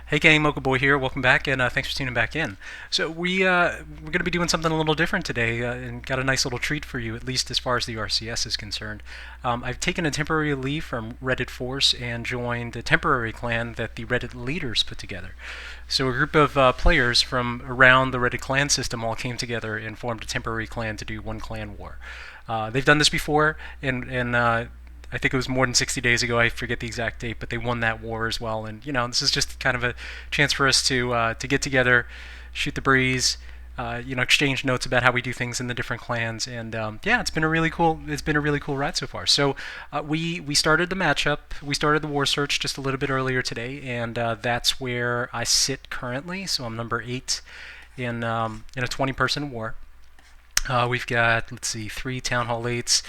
Hey gang, Mocha Boy here. Welcome back, and thanks for tuning back in. So we're going to be doing something a little different today, and got a nice little treat for you, at least as far as the RCS is concerned. I've taken a temporary leave from Reddit Force and joined a temporary clan that the Reddit leaders put together. So a group of players from around the Reddit clan system all came together and formed a temporary clan to do one clan war. They've done this before, and I think it was more than 60 days ago. I forget the exact date, but they won that war as well. And this is just kind of a chance for us to get together, shoot the breeze, exchange notes about how we do things in the different clans. And yeah, it's been a really cool ride so far. So we started the matchup. We started the war search just a little bit earlier today, and that's where I sit currently. So I'm number 8 in a 20-person war. We've got, let's see, 3 Town Hall 8s,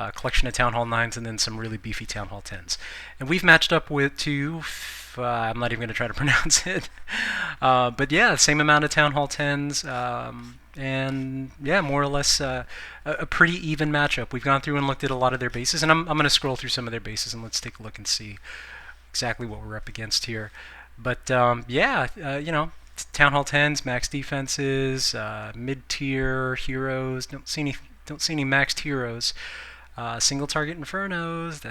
a collection of Town Hall 9s, and then some really beefy Town Hall 10s. And we've matched up with two, I'm not even going to try to pronounce it, but yeah, same amount of Town Hall 10s, and yeah, more or less a pretty even matchup. We've gone through and looked at a lot of their bases, and I'm going to scroll through some of their bases, and let's take a look and see exactly what we're up against here. But yeah, Town Hall 10s, max defenses, mid-tier heroes. Don't see any maxed heroes. Single target infernos.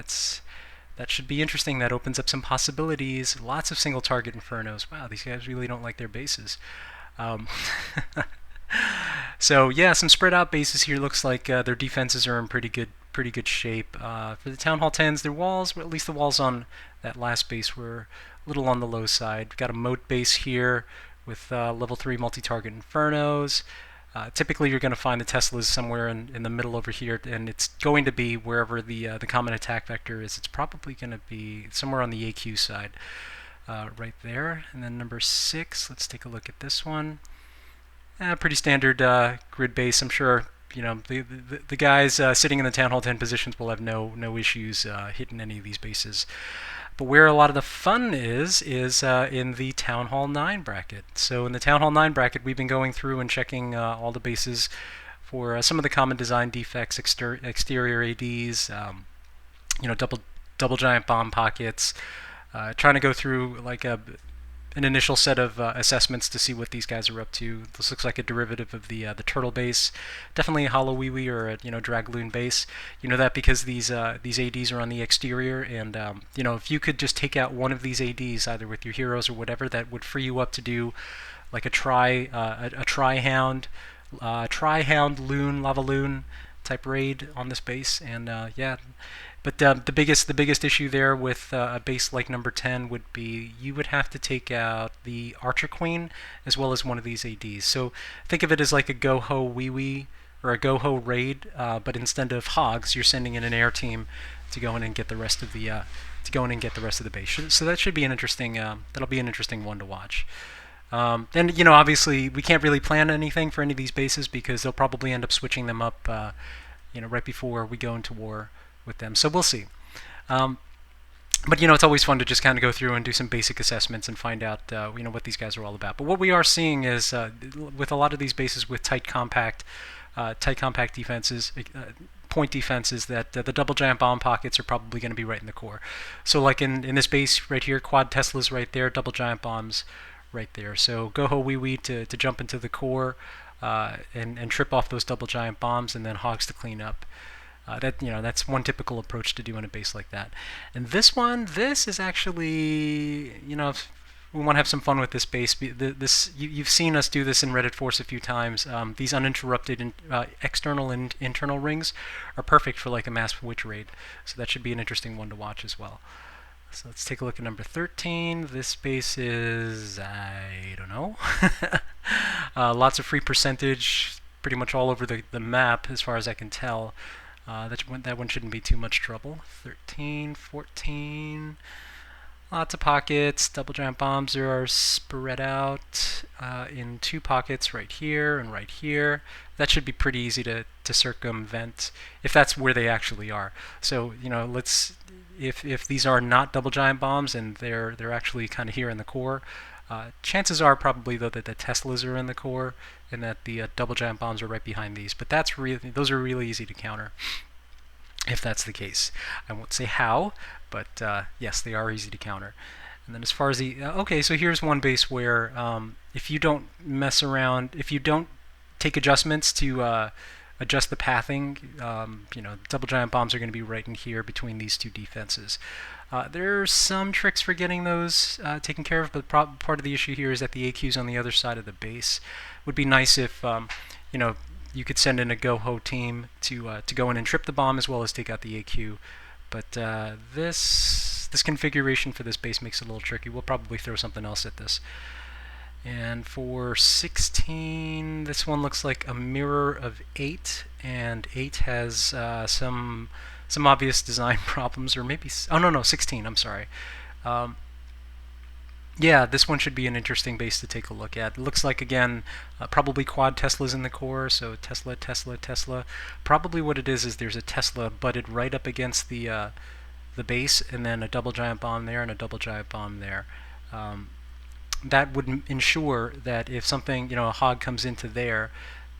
That should be interesting. That opens up some possibilities. Lots of single target infernos. Wow, these guys really don't like their bases. Um, so yeah, some spread out bases here. Looks like their defenses are in pretty good shape. For the Town Hall 10s, their walls, well, at least the walls on that last base, were a little on the low side. We've got a moat base here with level 3 multi-target infernos. Typically, you're going to find the Teslas somewhere in the middle over here, and it's going to be wherever the common attack vector is. It's probably going to be somewhere on the AQ side, right there. And then number 6, let's take a look at this one. Pretty standard grid base. I'm sure the guys sitting in the Town Hall 10 positions will have no issues hitting any of these bases. But where a lot of the fun is in the Town Hall 9 bracket. So in the Town Hall 9 bracket, we've been going through and checking all the bases for some of the common design defects, exterior ADs, double giant bomb pockets, trying to go through like an initial set of assessments to see what these guys are up to. This looks like a derivative of the turtle base, definitely a hollow wee wee or a dragloon base. You know that because these ADs are on the exterior, and if you could just take out one of these ADs, either with your heroes or whatever, that would free you up to do like a tri-hound loon, lava loon type raid on this base, and yeah. But the biggest issue there with a base like number 10 would be you would have to take out the Archer Queen as well as one of these ADs. So think of it as like a Go-Ho Wee Wee or a Go-Ho raid, but instead of hogs, you're sending in an air team to go in and get the rest of the base. So that should be an interesting. That'll be an interesting one to watch. And obviously we can't really plan anything for any of these bases because they'll probably end up switching them up, right before we go into war with them. So we'll see. But it's always fun to just kind of go through and do some basic assessments and find out what these guys are all about. But what we are seeing is with a lot of these bases with tight compact defenses, point defenses, that the double giant bomb pockets are probably going to be right in the core. So like in this base right here, quad Teslas right there, double giant bombs right there. So Go-Ho Wee Wee to jump into the core and trip off those double giant bombs, and then hogs to clean up. That's one typical approach to doing a base like that. And this is actually, if we want to have some fun with this base. You've seen us do this in Reddit Force a few times. These uninterrupted external and internal rings are perfect for like a mass witch raid. So that should be an interesting one to watch as well. So let's take a look at number 13. This base is, I don't know, lots of free percentage pretty much all over the map as far as I can tell. That one shouldn't be too much trouble. 13, 14, lots of pockets. Double giant bombs are spread out in 2 pockets right here and right here. That should be pretty easy to circumvent if that's where they actually are. So if these are not double giant bombs and they're actually kind of here in the core, chances are probably though that the Teslas are in the core and that the double giant bombs are right behind these. But those are really easy to counter if that's the case. I won't say how, but yes, they are easy to counter. And then as far as the okay, so here's one base where if you don't mess around, if you don't take adjustments to adjust the pathing, double giant bombs are going to be right in here between these two defenses. There's some tricks for getting those taken care of, but part of the issue here is that the AQ's on the other side of the base. Would be nice if you could send in a Go-Ho team to go in and trip the bomb as well as take out the AQ. But this configuration for this base makes it a little tricky. We'll probably throw something else at this. And for 16, this one looks like a mirror of 8, and 8 has some obvious design problems, or maybe, oh no, 16, I'm sorry. Yeah, this one should be an interesting base to take a look at. It looks like, again, probably quad Teslas in the core, so Tesla, Tesla, Tesla. Probably what it is there's a Tesla butted right up against the base, and then a double giant bomb there and a double giant bomb there. That would ensure that if something, a hog comes into there,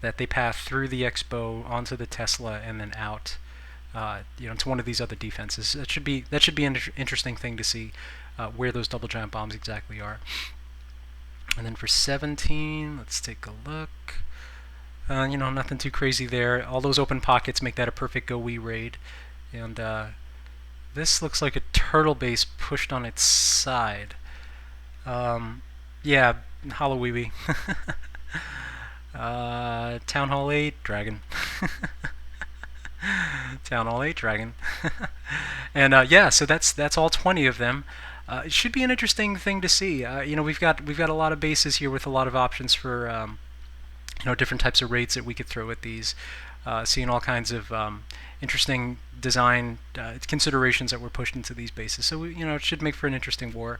that they path through the Expo onto the Tesla and then out, to one of these other defenses. That should be an interesting thing to see where those double giant bombs exactly are. And then for 17, let's take a look. Nothing too crazy there. All those open pockets make that a perfect go-wee raid. And this looks like a turtle base pushed on its side. Yeah, Hallowee. Town Hall 8, Dragon. Town Hall 8, Dragon. And yeah, so that's all 20 of them. It should be an interesting thing to see. We've got a lot of bases here with a lot of options for different types of raids that we could throw at these. Seeing all kinds of interesting design considerations that were pushed into these bases. So it should make for an interesting war.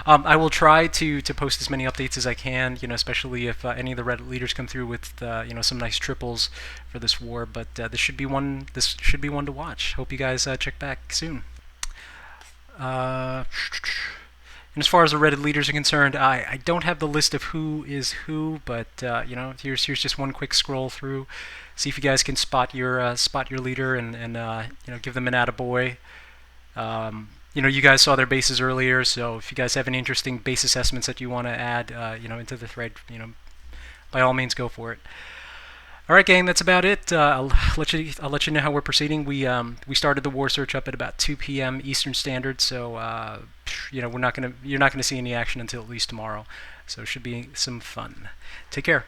I will try to post as many updates as I can. Especially if any of the Reddit leaders come through with some nice triples for this war. But this should be one. This should be one to watch. Hope you guys check back soon. And as far as the Reddit leaders are concerned, I don't have the list of who is who, but here's just one quick scroll through. See if you guys can spot your leader and give them an attaboy. You guys saw their bases earlier, so if you guys have any interesting base assessments that you want to add into the thread, by all means go for it. All right, gang, that's about it. I'll let you know how we're proceeding. We started the war search up at about 2 p.m. Eastern Standard, so you're not gonna see any action until at least tomorrow. So it should be some fun. Take care.